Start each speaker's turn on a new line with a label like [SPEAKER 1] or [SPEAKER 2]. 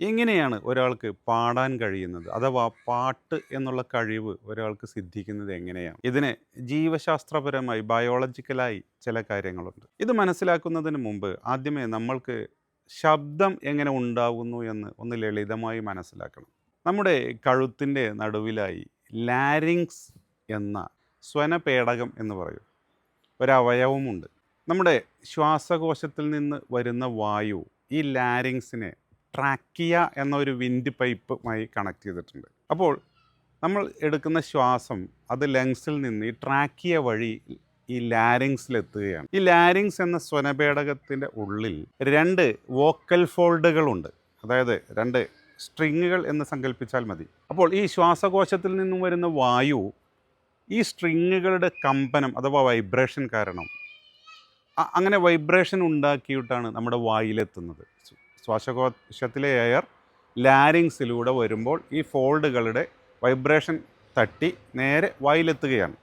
[SPEAKER 1] എങ്ങനെയാണ് ഒരാൾക്ക് പാടാൻ കഴിയുന്നത്? അഥവാ പാട്ട് എന്നുള്ള കഴിവ് ഒരാൾക്ക് സിദ്ധിക്കുന്നത് എങ്ങനെയാണ്? ഇതിന് ജീവശാസ്ത്രപരമായി, ബയോളജിക്കലായി ചില കാര്യങ്ങളുണ്ട്. ഇത് മനസ്സിലാക്കുന്നതിന് മുമ്പ് ആദ്യമേ നമ്മൾക്ക് ശബ്ദം എങ്ങനെ ഉണ്ടാകുന്നു എന്ന് ഒന്ന് ലളിതമായി മനസ്സിലാക്കണം. നമ്മുടെ കഴുത്തിൻ്റെ നടുവിലായി ലാരിങ്സ് എന്ന സ്വനപേടകം എന്ന് പറയും ഒരവയവമുണ്ട്. നമ്മുടെ ശ്വാസകോശത്തിൽ നിന്ന് വരുന്ന വായു ഈ ലാരിങ്സിനെ ട്രാക്കിയ എന്ന ഒരു വിൻഡ് പൈപ്പുമായി കണക്ട് ചെയ്തിട്ടുണ്ട്. അപ്പോൾ നമ്മൾ എടുക്കുന്ന ശ്വാസം അത് ലങ്സിൽ നിന്ന് ഈ ട്രാക്കിയ വഴി ഈ ലാരിങ്സിലെത്തുകയാണ്. ഈ ലാരിങ്സ് എന്ന സ്വനപേടകത്തിൻ്റെ ഉള്ളിൽ രണ്ട് വോക്കൽ ഫോൾഡുകളുണ്ട്. അതായത് രണ്ട് സ്ട്രിങ്ങുകൾ എന്ന് സങ്കല്പിച്ചാൽ മതി. അപ്പോൾ ഈ ശ്വാസകോശത്തിൽ നിന്നും വരുന്ന വായു ഈ സ്ട്രിങ്ങുകളുടെ കമ്പനം അഥവാ വൈബ്രേഷൻ കാരണം അങ്ങനെ വൈബ്രേഷൻ ഉണ്ടാക്കിയിട്ടാണ് നമ്മുടെ വായിലെത്തുന്നത്. ശ്വാസകോശത്തിലെ എയർ ലാരിങ്സിലൂടെ വരുമ്പോൾ ഈ ഫോൾഡുകളുടെ വൈബ്രേഷൻ തട്ടി നേരെ വായിലെത്തുകയാണ്.